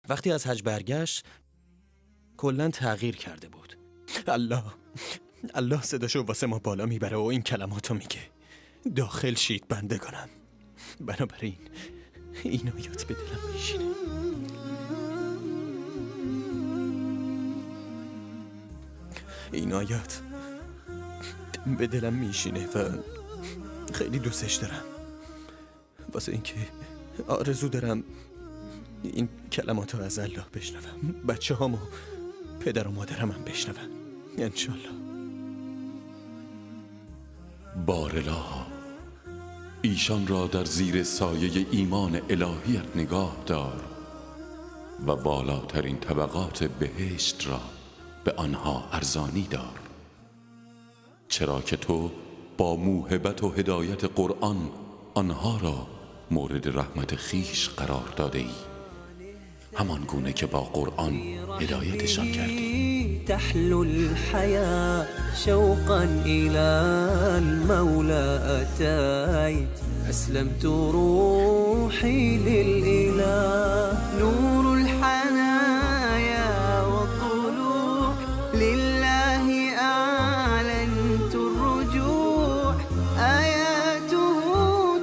وقتی از حج برگشت کلاً تغییر کرده بود. الله صداشو واسه ما بالا میبره و این کلماتو میگه: داخل شید بندگانم. بنابراین این آیات به دلم میشینه. این آیات به دلم میشینه و خیلی دوستش دارم، واسه اینکه آرزو دارم این کلماتو از الله بشنوم، بچه هامو پدر و مادرم هم بشنوم انشالله. بارالله، ایشان را در زیر سایه ایمان الهیت نگاه دار و والاترین طبقات بهشت را به آنها ارزانی دار، چرا که تو با موهبت و هدایت قرآن آنها را مورد رحمت خیش قرار داده ای، همان گونه که با قرآن هدایتشان کردی. تحلو الحياة شوقا إلى المولى أتيت، أسلمت روحي للإله، نور الحنايا والطلوع لله أعلنت الرجوع، آياته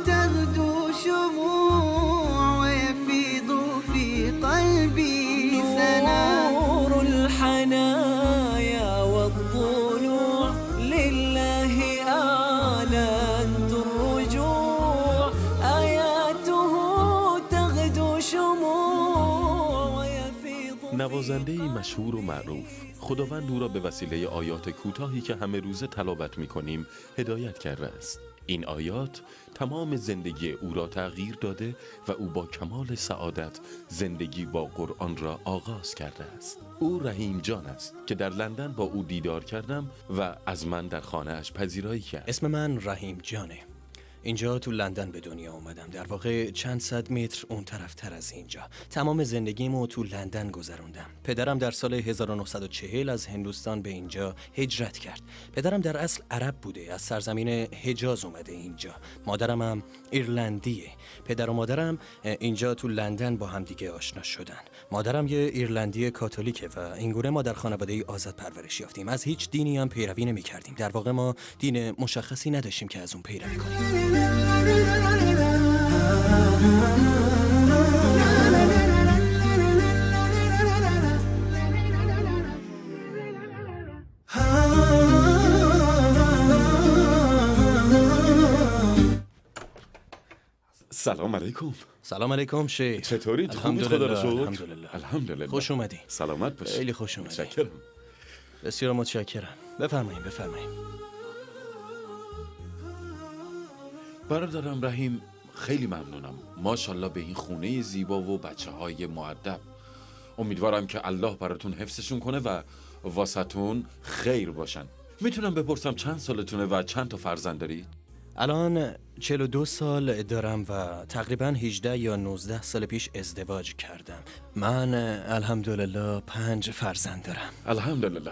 تغدو شموع ويفيض في قلبي سنا، نور الحنايا والطلوع لله أعلنت الرجوع، آياته تغدو شموع ويفيض. نوازنده‌ای مشهور و معروف، خداوند او را به وسیله آیات کوتاهی که همه روزه تلاوت می‌کنیم هدایت کرده است. این آیات تمام زندگی او را تغییر داده و او با کمال سعادت زندگی با قرآن را آغاز کرده است. او رحیم جان است که در لندن با او دیدار کردم و از من در خانه‌اش پذیرایی کرد. اسم من رحیم جانه. اینجا تو لندن به دنیا اومدم، در واقع چند صد متر اون طرفتر از اینجا. تمام زندگیمو تو لندن گذروندم. پدرم در سال 1940 از هندوستان به اینجا هجرت کرد. پدرم در اصل عرب بوده، از سرزمین حجاز اومده اینجا. مادرم هم ایرلندیه. پدر و مادرم اینجا تو لندن با هم دیگه آشنا شدن. مادرم یه ایرلندی کاتولیکه و اینگونه ما در خانواده‌ای آزاد پرورش یافتیم. از هیچ دینی هم پیروی نمی‌کردیم. در واقع ما دین مشخصی نداشتیم که از اون پیروی کنیم. سلام علیکم. سلام علیکم شیخ. چطورید؟ خوبید؟ خدا رو شکر. الحمدلله. الحمدلله. خوش اومدی. سلامت باشید. خیلی خوش اومدی. متشکرم. بسیار متشکرم. بفرمایید. برادرم رحیم، خیلی ممنونم. ماشاءالله به این خونه زیبا و بچه‌های مؤدب. امیدوارم که الله براتون حفظشون کنه و واسطون خیر باشن. میتونم بپرسم چند سالتونه و چند تا فرزند دارید؟ الان 42 سال دارم و تقریباً 18 یا 19 سال پیش ازدواج کردم. من الحمدلله 5 فرزند دارم. الحمدلله.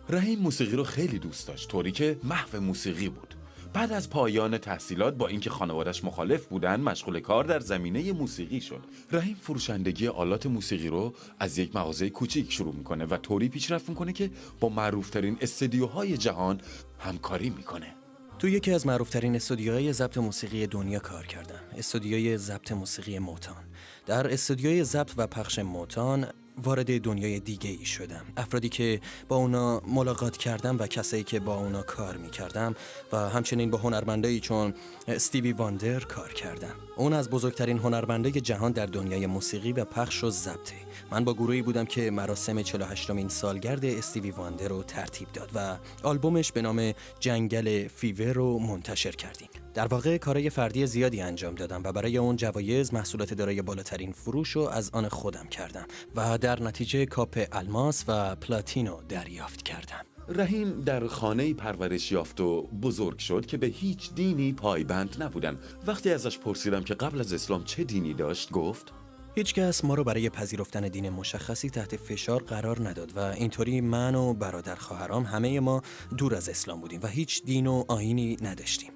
رحیم موسیقی رو خیلی دوست داشت، طوری که محو موسیقی بود. بعد از پایان تحصیلات با اینکه خانوادش مخالف بودن، مشغول کار در زمینه موسیقی شد. رحیم فروشندگی آلات موسیقی رو از یک مغازه کوچیک شروع میکنه و طوری پیشرفت میکنه که با معروفترین استدیوهای جهان همکاری میکنه. تو یکی از معروفترین استودیوهای ضبط موسیقی دنیا کار کردم، استودیوی ضبط موسیقی موتان. در استودیوی ضبط و پخش موتان وارد دنیای دیگه ای شدم. افرادی که با اونا ملاقات کردم و کسایی که با اونا کار میکردم و همچنین با هنرمندایی چون استیوی واندر کار کردم. اون از بزرگترین هنرمندای جهان در دنیای موسیقی و پخش و ضبطه. من با گروهی بودم که مراسم 48مین سالگرد استیوی واندر رو ترتیب داد و آلبومش به نام جنگل فیور رو منتشر کردیم. در واقع کارهای فردی زیادی انجام دادم و برای اون جوایز محصولات دارای بالاترین فروش رو از آن خودم کردم و در نتیجه کاپ الماس و پلاتینو دریافت کردم. رحیم در خانه‌ای پرورش یافت و بزرگ شد که به هیچ دینی پایبند نبودن. وقتی ازش پرسیدم که قبل از اسلام چه دینی داشت، گفت هیچ کس ما رو برای پذیرفتن دین مشخصی تحت فشار قرار نداد و اینطوری من و برادر خواهرام همه ما دور از اسلام بودیم و هیچ دین و آیینی نداشتیم.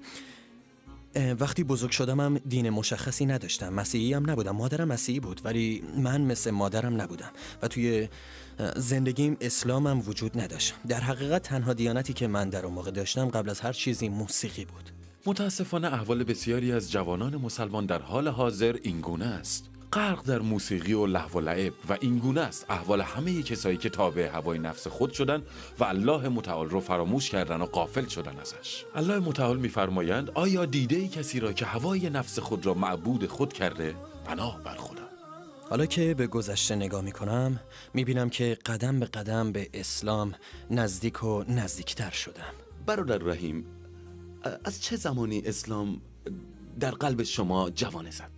وقتی بزرگ شدمم دین مشخصی نداشتم. مسیحی هم نبودم. مادرم مسیحی بود ولی من مثل مادرم نبودم و توی زندگیم اسلامم وجود نداشت. در حقیقت تنها دیانتی که من در اون موقع داشتم قبل از هر چیزی موسیقی بود. متاسفانه احوال بسیاری از جوانان مسلمان در حال حاضر اینگونه است. غرق در موسیقی و لهو و لعب و اینگونه است احوال همه کسایی که تابع هوای نفس خود شدن و الله متعال رو فراموش کردن و غافل شدن ازش. الله متعال می‌فرمایند آیا دیده‌ای کسی را که هوای نفس خود را معبود خود کرده؟ پناه بر خدا. حالا که به گذشته نگاه میکنم میبینم که قدم به قدم به اسلام نزدیک و نزدیکتر شدم. برادر رحیم، از چه زمانی اسلام در قلب شما جوانه زد؟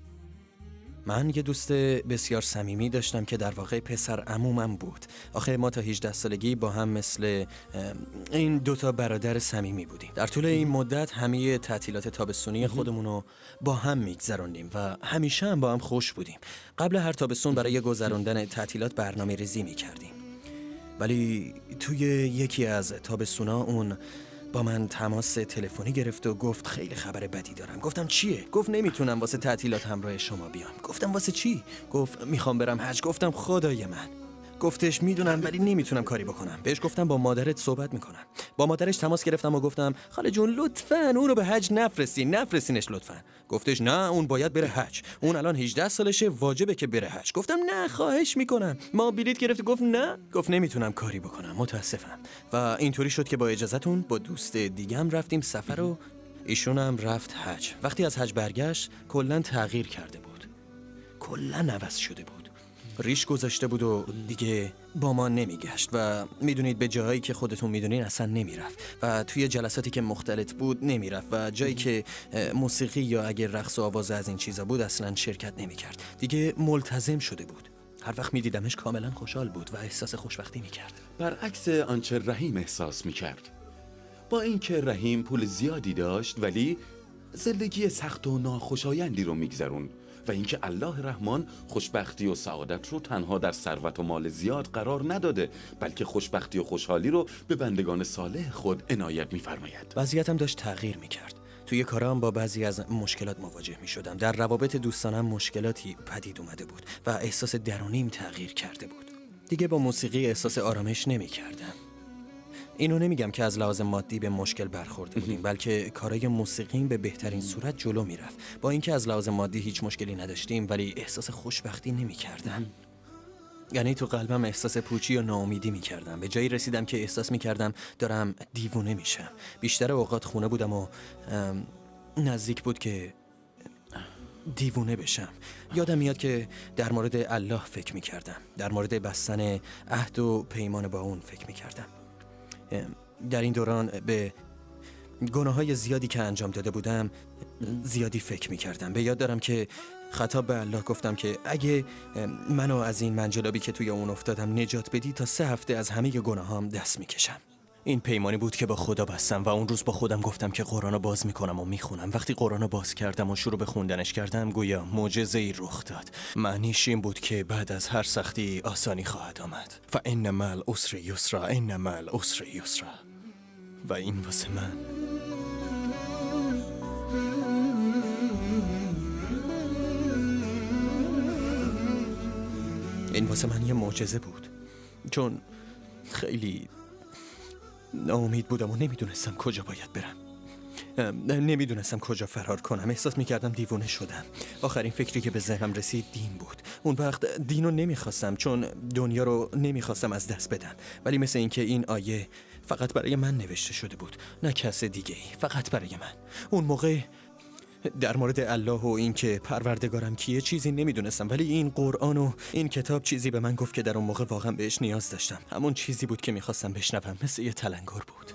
من یه دوست بسیار صمیمی داشتم که در واقع پسر عمومم بود. آخه ما تا 18 سالگی با هم مثل این دوتا برادر صمیمی بودیم. در طول این مدت همه تعطیلات تابستونی خودمون رو با هم میگذروندیم و همیشه هم با هم خوش بودیم. قبل هر تابستون برای گذراندن تعطیلات برنامه ریزی میکردیم. ولی توی یکی از تابستونا اون با من تماس تلفنی گرفت و گفت خیلی خبر بدی دارم. گفتم چیه؟ گفت نمیتونم واسه تعطیلات همراه شما بیام. گفتم واسه چی؟ گفت میخوام برم حج. گفتم خدای من. گفتش میدونم ولی نمیتونم کاری بکنم. بهش گفتم با مادرت صحبت میکنم. با مادرش تماس گرفتم و گفتم خاله جون لطفاً اون رو به حج نفرستینش لطفاً. گفتش نه اون باید بره حج. اون الان 18 سالشه واجبه که بره حج. گفتم نه خواهش میکنم. ما بلیط گرفت. گفت نه. گفت نمیتونم کاری بکنم. متاسفم. و اینطوری شد که با اجازهتون با دوست دیگم رفتیم سفر و ایشون هم رفت حج. وقتی از حج برگشت کلاً تغییر کرده بود. کلاً عوض شده بود. ریش گذاشته بود و دیگه با ما نمیگشت و میدونید به جاهایی که خودتون میدونین اصلا نمیرفت و توی جلساتی که مختلط بود نمیرفت و جایی که موسیقی یا اگر رقص و آواز از این چیزا بود اصلا شرکت نمیکرد. دیگه ملتزم شده بود. هر وقت میدیدمش کاملا خوشحال بود و احساس خوشبختی میکرد. برعکس آنچه رحیم احساس میکرد. با اینکه رحیم پول زیادی داشت ولی زندگی سخت و ناخوشایندی رو میگذرون و اینکه الله رحمان خوشبختی و سعادت رو تنها در ثروت و مال زیاد قرار نداده بلکه خوشبختی و خوشحالی رو به بندگان صالح خود عنایت می‌فرماید. وضعیتم داشت تغییر میکرد. توی کارام با بعضی از مشکلات مواجه میشدم. در روابط دوستانم مشکلاتی پدید اومده بود و احساس درونیم تغییر کرده بود. دیگه با موسیقی احساس آرامش نمیکردم. اینو نمیگم که از لحاظ مادی به مشکل برخورده بودیم بلکه کارای موسیقیم به بهترین صورت جلو میرفت. با اینکه از لحاظ مادی هیچ مشکلی نداشتیم ولی احساس خوشبختی نمیکردم. یعنی تو قلبم احساس پوچی و ناامیدی میکردم. به جایی رسیدم که احساس میکردم دارم دیوونه میشم. بیشتر اوقات خونه بودم و نزدیک بود که دیوونه بشم. یادم میاد که در مورد الله فکر میکردم. در مورد بستن عهد و پیمان با اون فکر میکردم. در این دوران به گناههای زیادی که انجام داده بودم زیادی فکر میکردم. به یاد دارم که خطاب به الله گفتم که اگه منو از این منجلابی که توی اون افتادم نجات بدی تا 3 هفته از همه گناهام دست میکشم. این پیمانی بود که با خدا بستم و اون روز با خودم گفتم که قرآنو باز میکنم و میخونم. وقتی قرآنو باز کردم و شروع به خوندنش کردم گویا معجزه‌ای رخ داد. معنیش این بود که بعد از هر سختی آسانی خواهد آمد. فإن مع العسر یسرا إن مع العسر یسرا. و این واسه من یه معجزه بود. چون خیلی ناامید بودم و نمیدونستم کجا باید برم. نمیدونستم کجا فرار کنم. احساس میکردم دیوونه شدم. آخرین فکری که به ذهنم رسید دین بود. اون وقت دین رو نمیخواستم چون دنیا رو نمیخواستم از دست بدم. ولی مثل اینکه این آیه فقط برای من نوشته شده بود، نه کس دیگه ای، فقط برای من. اون موقع در مورد الله و این که پروردگارم کیه چیزی نمیدونستم ولی این قرآن و این کتاب چیزی به من گفت که در اون موقع واقعا بهش نیاز داشتم. همون چیزی بود که میخواستم بشنوم. مثل یه تلنگر بود.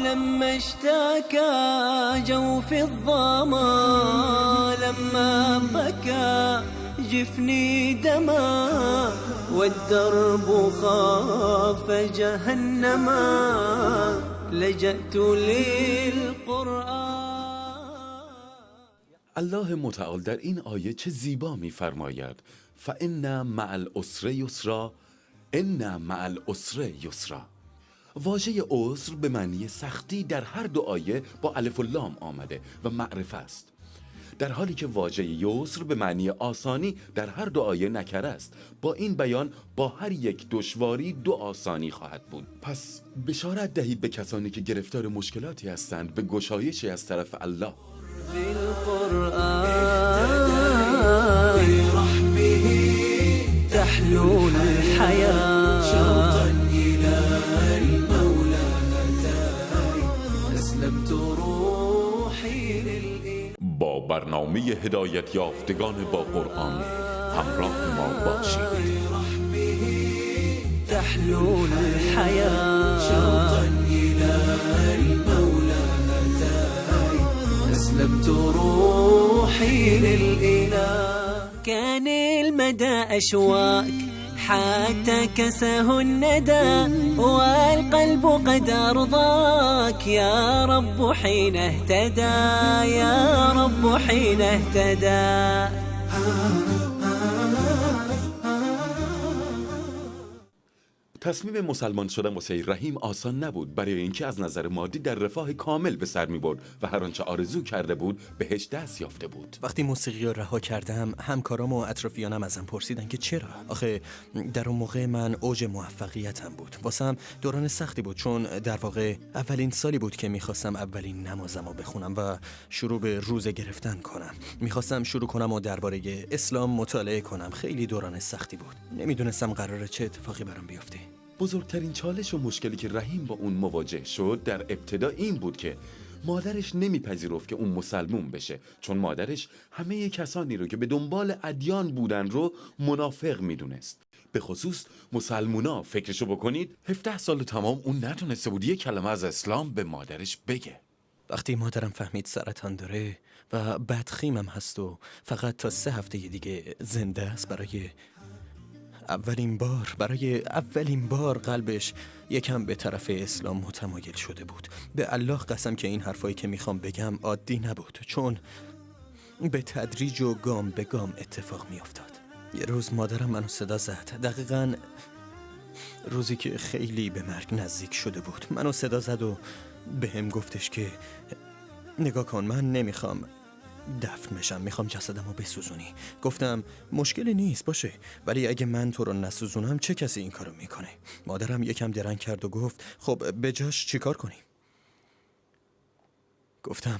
لما اشتكى جوف الظما لما بكى جفني دما والدرب خاف جهنما لجأت للقرآن. الله متعال در این آیه چه زیبا می‌فرماید فإن مع العسر یسرا إن مع العسر یسرا. واژه عسر به معنی سختی در هر دو آیه با الف و لام آمده و معرفه است، در حالی که واژه یسر به معنی آسانی در هر دو آیه نکره است. با این بیان با هر یک دشواری دو آسانی خواهد بود. پس بشارت دهید به کسانی که گرفتار مشکلاتی هستند به گشایشی از طرف الله. تحلو الحياة شوقا إلى المولى هتاي أسلمت روحي للإله. با برنامه هدایت یافتگان با قرآن همراه ما باشید. تحلو الحياة شوقا إلى المولى هتاي أسلمت روحي للإله. كان المدى أشواك حتى كسه الندى والقلب قد أرضاك يا رب حين اهتدى يا رب حين اهتدى. تصمیم مسلمان شدن واسه رحیم آسان نبود، برای اینکه از نظر مادی در رفاه کامل به سر می‌برد و هر آنچه آرزو کرده بود بهش دست یافته بود. وقتی موسیقی رو رها کردم، همکارام و اطرافیانم ازم پرسیدن که چرا؟ آخه در اون موقع من اوج موفقیتم بود. واسم دوران سختی بود، چون در واقع اولین سالی بود که می‌خواستم اولین نمازمو بخونم و شروع به روزه گرفتن کنم. می‌خواستم شروع کنم و درباره اسلام مطالعه کنم. خیلی دوران سختی بود. نمیدونستم قراره چه اتفاقی برام بیفته. بزرگترین چالش و مشکلی که رحیم با اون مواجه شد در ابتدا این بود که مادرش نمیپذیرفت که اون مسلمون بشه، چون مادرش همه کسانی رو که به دنبال ادیان بودن رو منافق میدونست. به خصوص مسلمونا فکرشو بکنید، 17 سال تمام اون نتونسته بود یک کلمه از اسلام به مادرش بگه. وقتی مادرم فهمید سرطان داره و بدخیمم هست و فقط تا 3 هفته دیگه زنده است، برای اولین بار قلبش یکم به طرف اسلام متمایل شده بود. به الله قسم که این حرفایی که میخوام بگم عادی نبود، چون به تدریج و گام به گام اتفاق میافتاد. یه روز مادرم منو صدا زد، دقیقاً روزی که خیلی به مرگ نزدیک شده بود. منو صدا زد و به هم گفتش که نگاه کن، من نمیخوام دفن بشم، میخوام جسدمو بسوزونی. گفتم مشکلی نیست، باشه، ولی اگه من تو رو نسوزونم چه کسی این کارو میکنه؟ مادرم یکم درنگ کرد و گفت خب به جاش چیکار کنیم؟ گفتم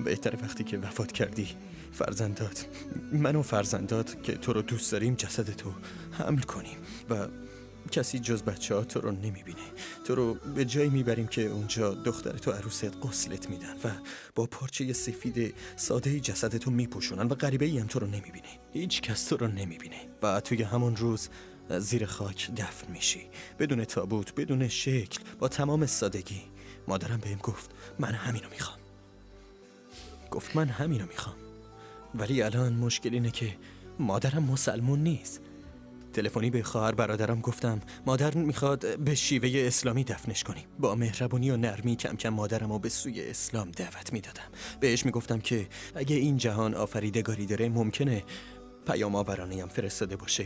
بهتره وقتی که وفات کردی من و فرزندات که تو رو دوست داریم جسدتو حمل کنیم و کسی جز بچه ها تو رو نمیبینه. تو رو به جایی میبریم که اونجا دختر تو عروست غسلت میدن و با پارچه سفید ساده جسدتو میپوشونن و غریبه ای هم تو رو نمیبینه. هیچ کس تو رو نمیبینه و توی همون روز زیر خاک دفن میشی، بدون تابوت، بدون شکل، با تمام سادگی. مادرم بهم گفت من همینو میخوام. ولی الان مشکل اینه که مادرم مسلمون نیست. تلفنی به خواهر برادرم گفتم مادر میخواد به شیوه اسلامی دفنش کنیم. با مهربونی و نرمی کم کم مادرمو به سوی اسلام دعوت میدادم. بهش میگفتم که اگه این جهان آفریدگاری داره، ممکنه پیام آورانه هم فرستاده باشه.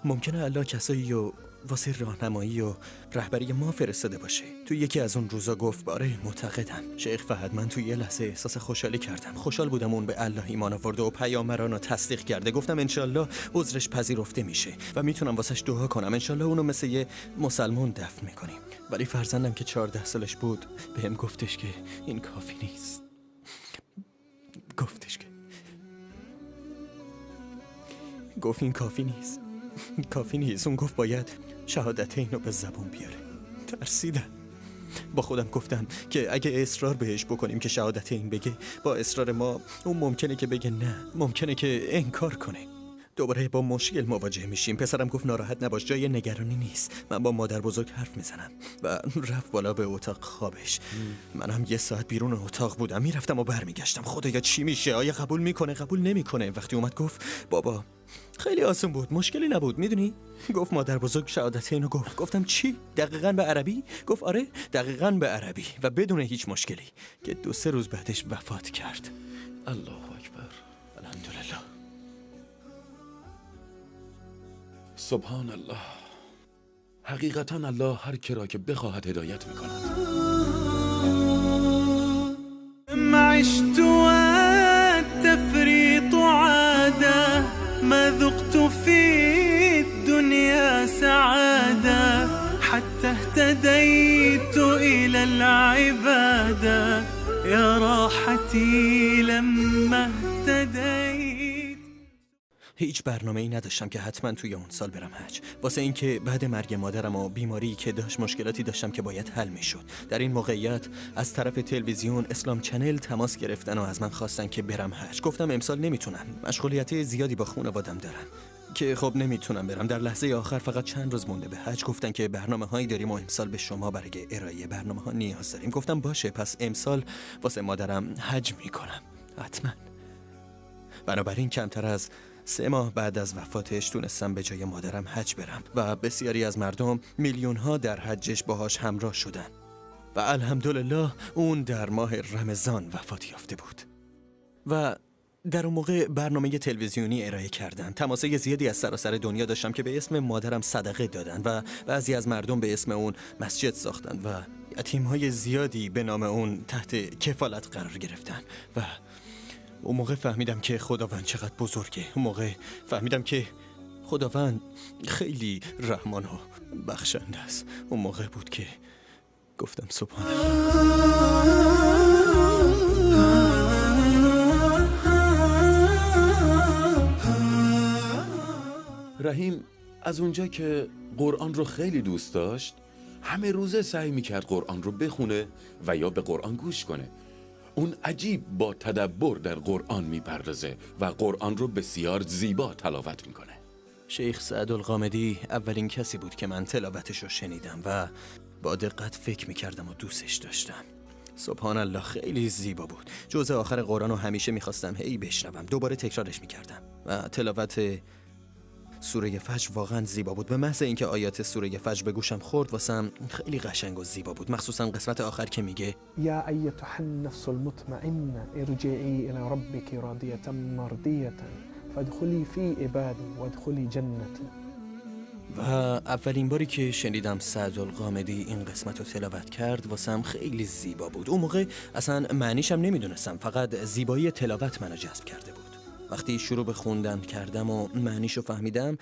ممکنه الله کسایی و واسه راهنمایی و رهبری ما فرستاده باشه. تو یکی از اون روزا گفت باره معتقدم. شیخ فهد، من تو یه لحظه احساس خوشحالی کردم. خوشحال بودم اون به الله ایمان آورده و پیامبرانو تصدیق کرده. گفتم انشالله عذرش پذیرفته میشه و میتونم واسش دعا کنم. انشالله اونو مثل یه مسلمان دفن میکنیم. ولی فرزندم که 14 سالش بود بهم گفتش که این کافی نیست. گفت این کافی نیست. اون گفت باید شهادتین رو به زبون بیاره. ترسیدم. با خودم گفتم که اگه اصرار بهش بکنیم که شهادتین بگه، با اصرار ما اون ممکنه که بگه نه، ممکنه که انکار کنه. دوباره با مشکل مواجه میشیم. پسرم گفت ناراحت نباش، جای نگرانی نیست. من با مادر بزرگ حرف میزنم و رفت بالا به اتاق خوابش. منم 1 ساعت بیرون اتاق بودم، میرفتم و برمیگشتم. خدایا چی میشه؟ آیا قبول میکنه، قبول نمیکنه؟ وقتی اومد گفت بابا خیلی آسون بود، مشکلی نبود، میدونی؟ گفت مادر بزرگ شهادتینو گفت. گفتم چی؟ دقیقاً به عربی؟ گفت آره دقیقاً به عربی و بدون هیچ مشکلی، که 2-3 روز بعدش وفات کرد. الله اکبر. الحمدلله. سبحان الله. حقیقتا الله هر کی را که بخواهد هدایت میکند. عشت والتفريط عادة ما ذقت في الدنيا سعادة حتى اهتديت إلى العبادة يا راحتي لما اهتديت. هیچ برنامه‌ای نداشتم که حتما توی اون سال برم حج، واسه اینکه بعد مرگ مادرم و بیماری که داشت مشکلاتی داشتم که باید حل میشد. در این موقعیت از طرف تلویزیون اسلام چنل تماس گرفتن و از من خواستن که برم حج. گفتم امسال نمیتونم، مشغولیت زیادی با خانواده‌ام دارم که خب نمیتونم برم. در لحظه آخر فقط چند روز مونده به حج گفتن که برنامه‌هایی داریم و امسال به شما برای ارائه برنامه‌ها نیاز داریم. گفتم باشه، پس امسال واسه مادرم حج میکنم حتما. بنابراین کمتر از 3 ماه بعد از وفاتش تونستم به جای مادرم حج برم و بسیاری از مردم میلیون‌ها در حجش باهاش همراه شدن و الحمدلله اون در ماه رمضان وفات یافته بود. و در اون موقع برنامه تلویزیونی ارائه کردن. تماسای زیادی از سراسر دنیا داشتم که به اسم مادرم صدقه دادن و بعضی از مردم به اسم اون مسجد ساختن و یتیم‌های زیادی به نام اون تحت کفالت قرار گرفتن و اون موقع فهمیدم که خداوند چقدر بزرگه. اون موقع فهمیدم که خداوند خیلی رحمان و بخشنده است. اون موقع بود که گفتم سبحان رحیم از اونجا که قرآن رو خیلی دوست داشت، همه روزه سعی میکرد قرآن رو بخونه و یا به قرآن گوش کنه. اون عجیب با تدبر در قرآن میپردازه و قرآن رو بسیار زیبا تلاوت میکنه. شیخ سعدالغامدی اولین کسی بود که من تلاوتش رو شنیدم و با دقت فکر میکردم و دوستش داشتم. سبحان الله، خیلی زیبا بود. جزء آخر قرآن رو همیشه میخواستم هی بشنوم، دوباره تکرارش میکردم و تلاوت سوره فجر واقعا زیبا بود. به محض اینکه آیات سوره فجر به گوشم خورد واسم خیلی قشنگ و زیبا بود، مخصوصا قسمت آخر که میگه یا ایتها النفس المطمئنه ارجعی الی ربک راضیه مرضیه فادخلی فی عبادی وادخلی جنتی. و اولین باری که شنیدم سعدالغامدی این قسمت رو تلاوت کرد واسم خیلی زیبا بود. اون موقع اصلا معنیشم نمیدونستم، فقط زیبایی تلاوت منو جذب کرده بود. وقتی شروع به خوندن کردم و معنیشو فهمیدم،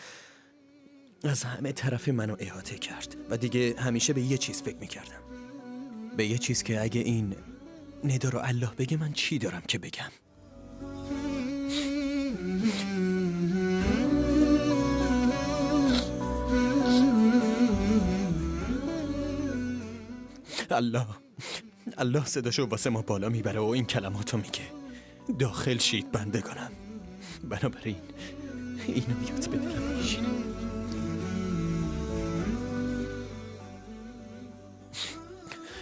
از همه طرف منو احاطه کرد و دیگه همیشه به یه چیز فکر میکردم، به یه چیز که اگه این ندا رو الله بگه من چی دارم که بگم. الله صداشو واسه ما بالا میبره و این کلماتو میگه داخل شید بندگانم. بنابراین این آیات به دلم میشینه.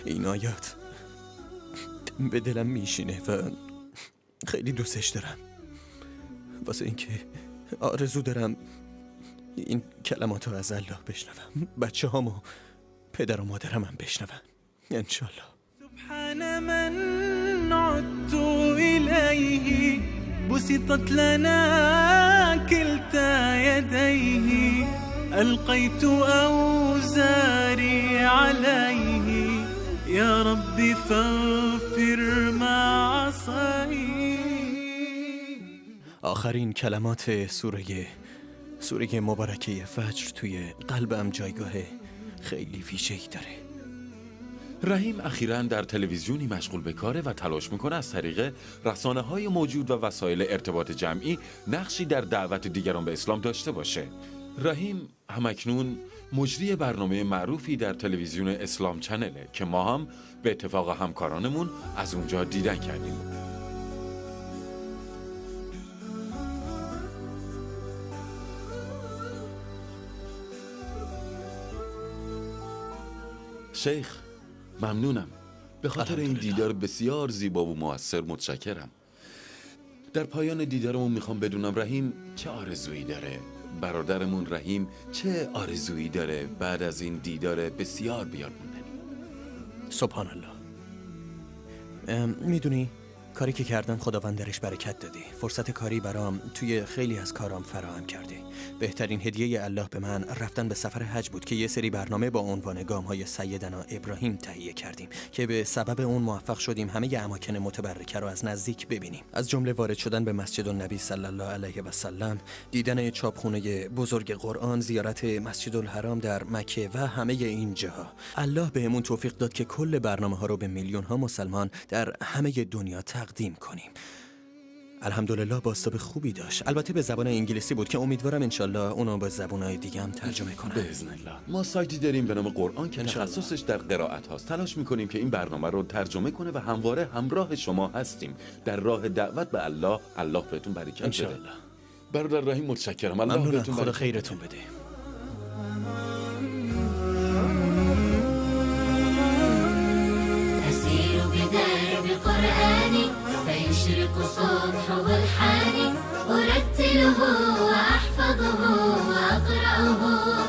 این آیات به دلم میشینه و خیلی دوستش دارم، واسه اینکه آرزو دارم این کلماتو از الله بشنوم، بچه هامو پدر و مادرم هم بشنون انشالله. سبحان من عدت إليه بسطت لنا كلتا يديه ألقيت أوزاري عليه يا رب فاغفر ما عصيت. آخرین کلمات سوره مبارکه فجر توی قلبم جایگاه خیلی ویژه‌ای داره. رحیم اخیراً در تلویزیونی مشغول به کاره و تلاش میکنه از طریق رسانه‌های موجود و وسایل ارتباط جمعی نقشی در دعوت دیگران به اسلام داشته باشه. رحیم همکنون مجری برنامه معروفی در تلویزیون اسلام چنله که ما هم به اتفاق همکارانمون از اونجا دیدن کردیم. شیخ ممنونم، به خاطر این دیدار بسیار زیبا و مؤثر متشکرم. در پایان دیدارمون میخوام بدونم رحیم چه آرزویی داره؟ برادرمون رحیم چه آرزویی داره بعد از این دیدار بسیار بیارموندنی؟ سبحان الله. میدونی کاری که کردم خداوند درش برکت داده. فرصت کاری برام توی خیلی از کارام فراهم کرده. بهترین هدیه الله به من رفتن به سفر حج بود که یه سری برنامه با عنوان گام‌های سیدنا ابراهیم تهیه کردیم که به سبب اون موفق شدیم همه اماکن متبرکه رو از نزدیک ببینیم. از جمله وارد شدن به مسجد النبی صلی الله علیه و سلم، دیدن چاپخونه بزرگ قرآن، زیارت مسجد الحرام در مکه و همه این جاها. الله بهمون توفیق داد که کل برنامه‌ها رو به میلیون‌ها مسلمان در همه دنیا تقدیم کنیم. الحمدلله بازتاب خوبی داشت. البته به زبان انگلیسی بود که امیدوارم انشالله اونو به زبان‌های دیگه هم ترجمه کنم. باذن الله. ما سایتی داریم به نام قرآن که تخصصش در قرائت هاست. تلاش میکنیم که این برنامه رو ترجمه کنه و همواره همراه شما هستیم در راه دعوت به الله. الله بهتون برکت بده. انشالله. برادر رحیم متشکرم. الله ممنونم. بهتون خدا برکت خیرتون بده. أسير بدرب قرآني فيشرق صبحه الحاني أرتله وأحفظه وأقرأه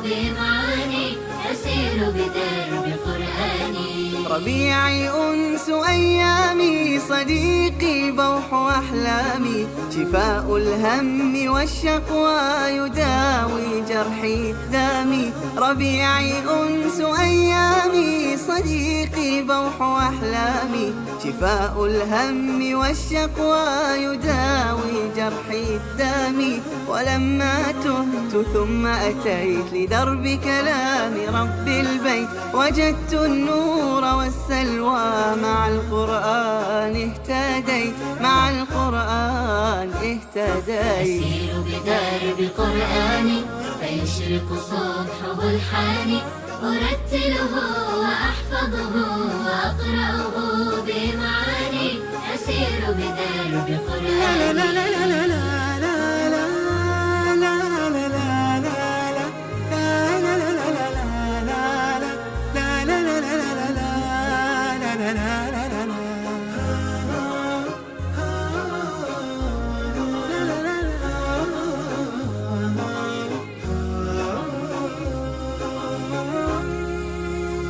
بمعاني أسير بدرب قرآني ربيعي أنس أيامي صديقي بوح أحلامي شفاء الهم والشقوى يداوي جرحي دامي ربيعي أنس أيامي صديقي بوح أحلامي شفاء الهم والشقوى يداوي جرحي دامي ولما تهت ثم أتيت لدرب كلام رب البيت وجدت النور والسلوى مع القرآن اهتديت مع القرآن اهتديت أسير بدرب قرآني فيشرق صبحه الحاني أرتله وأحفظه وأقرأه بمعاني أسير بدرب قرآني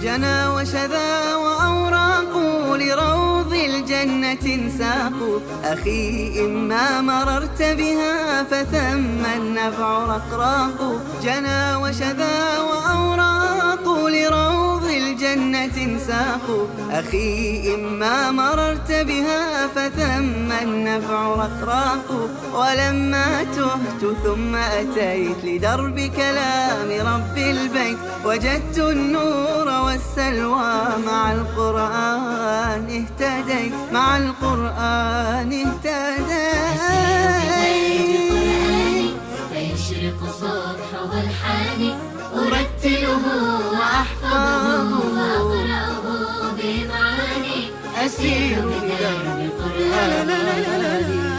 جنى وشذا وأوراق لروض الجنة ساق أخي إما مررت بها فثم النفع رقراق جنى وشذا وأوراق لروض الجنة ساق أخي إما مررت بها فثم النفع رقراق ولما تهت ثم أتيت لدرب كلام رب البيت وجدت النور والسلوى مع القرآن اهتديت مع القرآن اهتديت فيشرق صبحه الحاني أرتله وأحفظه وأقرأه بمعاني أسير بدرب قرآني